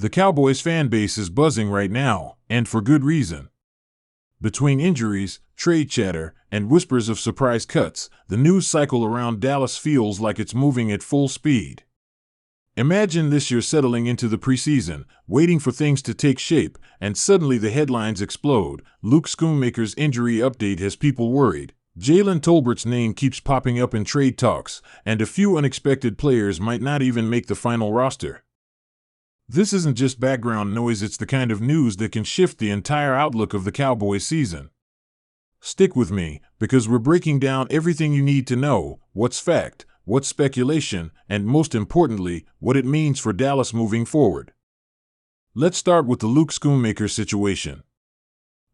The Cowboys fan base is buzzing right now, and for good reason. Between injuries, trade chatter, and whispers of surprise cuts, the news cycle around Dallas feels like it's moving at full speed. Imagine this year settling into the preseason, waiting for things to take shape, and suddenly the headlines explode. Luke Schoonmaker's injury update has people worried. Jalen Tolbert's name keeps popping up in trade talks, and a few unexpected players might not even make the final roster. This isn't just background noise, it's the kind of news that can shift the entire outlook of the Cowboys season. Stick with me, because we're breaking down everything you need to know: what's fact, what's speculation, and most importantly, what it means for Dallas moving forward. Let's start with the Luke Schoonmaker situation.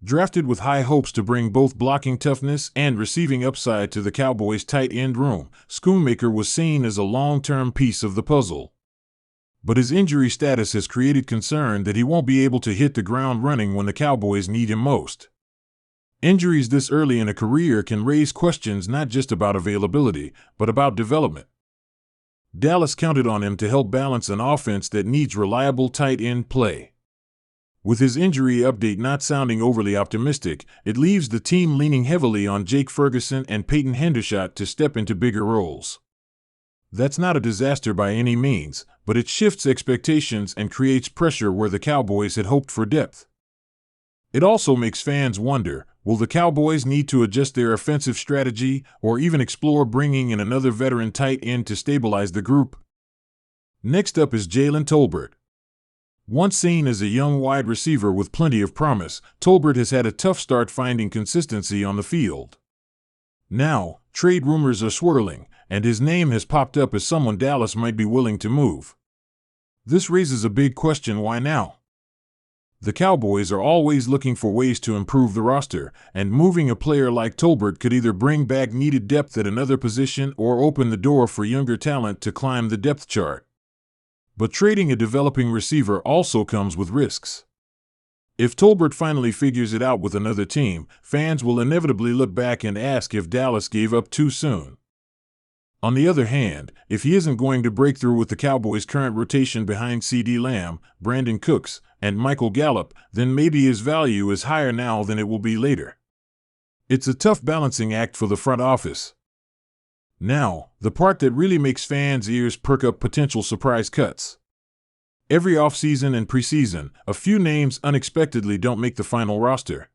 Drafted with high hopes to bring both blocking toughness and receiving upside to the Cowboys' tight end room, Schoonmaker was seen as a long-term piece of the puzzle. But his injury status has created concern that he won't be able to hit the ground running when the Cowboys need him most. Injuries this early in a career can raise questions not just about availability, but about development. Dallas counted on him to help balance an offense that needs reliable tight end play. With his injury update not sounding overly optimistic, it leaves the team leaning heavily on Jake Ferguson and Peyton Hendershot to step into bigger roles. That's not a disaster by any means, but it shifts expectations and creates pressure where the Cowboys had hoped for depth. It also makes fans wonder, will the Cowboys need to adjust their offensive strategy or even explore bringing in another veteran tight end to stabilize the group? Next up is Jalen Tolbert. Once seen as a young wide receiver with plenty of promise, Tolbert has had a tough start finding consistency on the field. Now, trade rumors are swirling, and his name has popped up as someone Dallas might be willing to move. This raises a big question: why now? The Cowboys are always looking for ways to improve the roster, and moving a player like Tolbert could either bring back needed depth at another position or open the door for younger talent to climb the depth chart. But trading a developing receiver also comes with risks. If Tolbert finally figures it out with another team, fans will inevitably look back and ask if Dallas gave up too soon. On the other hand, if he isn't going to break through with the Cowboys' current rotation behind CeeDee Lamb, Brandon Cooks, and Michael Gallup, then maybe his value is higher now than it will be later. It's a tough balancing act for the front office. Now, the part that really makes fans' ears perk up: potential surprise cuts. Every offseason and preseason, a few names unexpectedly don't make the final roster.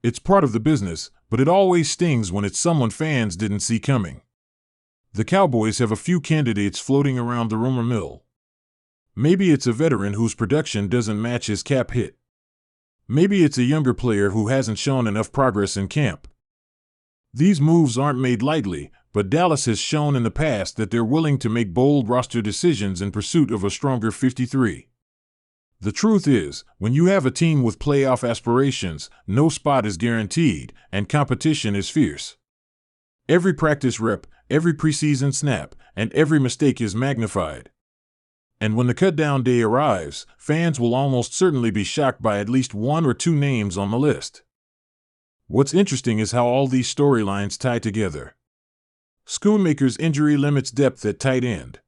It's part of the business, but it always stings when it's someone fans didn't see coming. The Cowboys have a few candidates floating around the rumor mill. Maybe it's a veteran whose production doesn't match his cap hit. Maybe it's a younger player who hasn't shown enough progress in camp. These moves aren't made lightly, but Dallas has shown in the past that they're willing to make bold roster decisions in pursuit of a stronger 53. The truth is, when you have a team with playoff aspirations, no spot is guaranteed, and competition is fierce. Every practice rep, every preseason snap, and every mistake is magnified. And when the cut-down day arrives, fans will almost certainly be shocked by at least one or two names on the list. What's interesting is how all these storylines tie together. Schoonmaker's injury limits depth at tight end.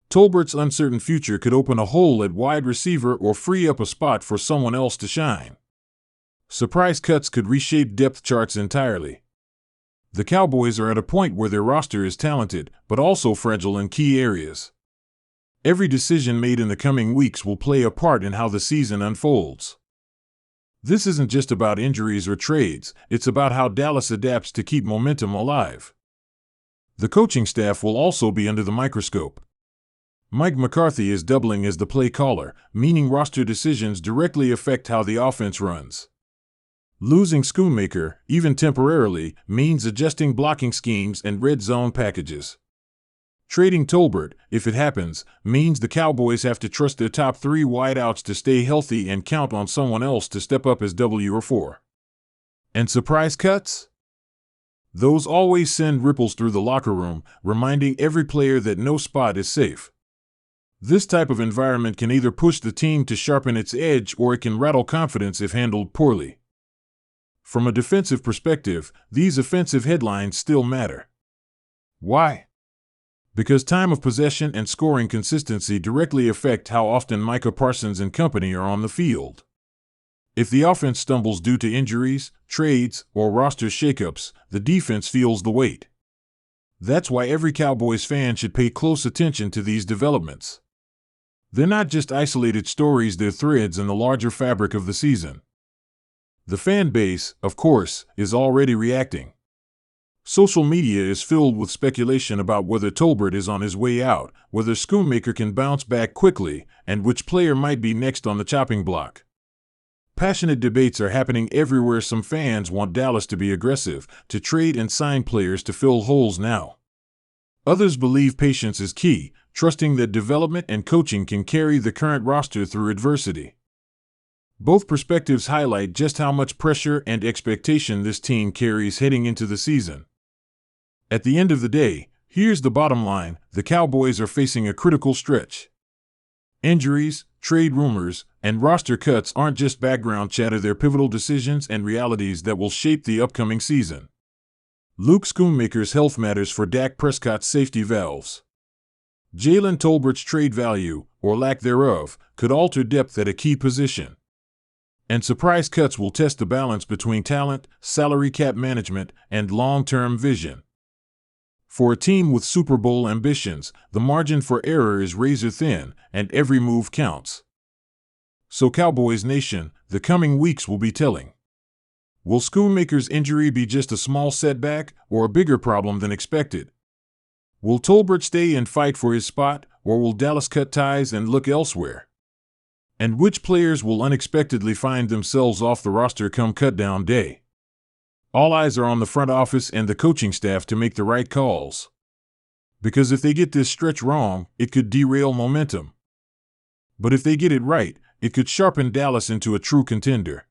Tolbert's uncertain future could open a hole at wide receiver or free up a spot for someone else to shine. Surprise cuts could reshape depth charts entirely. The Cowboys are at a point where their roster is talented, but also fragile in key areas. Every decision made in the coming weeks will play a part in how the season unfolds. This isn't just about injuries or trades, it's about how Dallas adapts to keep momentum alive. The coaching staff will also be under the microscope. Mike McCarthy is doubling as the play caller, meaning roster decisions directly affect how the offense runs. Losing Schoonmaker, even temporarily, means adjusting blocking schemes and red zone packages. Trading Tolbert, if it happens, means the Cowboys have to trust their top three wideouts to stay healthy and count on someone else to step up as W or 4. And surprise cuts? Those always send ripples through the locker room, reminding every player that no spot is safe. This type of environment can either push the team to sharpen its edge or it can rattle confidence if handled poorly. From a defensive perspective, these offensive headlines still matter. Why? Because time of possession and scoring consistency directly affect how often Micah Parsons and company are on the field. If the offense stumbles due to injuries, trades, or roster shakeups, the defense feels the weight. That's why every Cowboys fan should pay close attention to these developments. They're not just isolated stories, they're threads in the larger fabric of the season. The fan base, of course, is already reacting. Social media is filled with speculation about whether Tolbert is on his way out, whether Schoonmaker can bounce back quickly, and which player might be next on the chopping block. Passionate debates are happening everywhere. Some fans want Dallas to be aggressive, to trade and sign players to fill holes now. Others believe patience is key, trusting that development and coaching can carry the current roster through adversity. Both perspectives highlight just how much pressure and expectation this team carries heading into the season. At the end of the day, here's the bottom line: the Cowboys are facing a critical stretch. Injuries, trade rumors, and roster cuts aren't just background chatter, they're pivotal decisions and realities that will shape the upcoming season. Luke Schoonmaker's health matters for Dak Prescott's safety valves. Jalen Tolbert's trade value, or lack thereof, could alter depth at a key position. And surprise cuts will test the balance between talent, salary cap management, and long-term vision. For a team with Super Bowl ambitions, the margin for error is razor thin, and every move counts. So Cowboys Nation, the coming weeks will be telling. Will Schoonmaker's injury be just a small setback, or a bigger problem than expected? Will Tolbert stay and fight for his spot, or will Dallas cut ties and look elsewhere? And which players will unexpectedly find themselves off the roster come cutdown day? All eyes are on the front office and the coaching staff to make the right calls. Because if they get this stretch wrong, it could derail momentum. But if they get it right, it could sharpen Dallas into a true contender.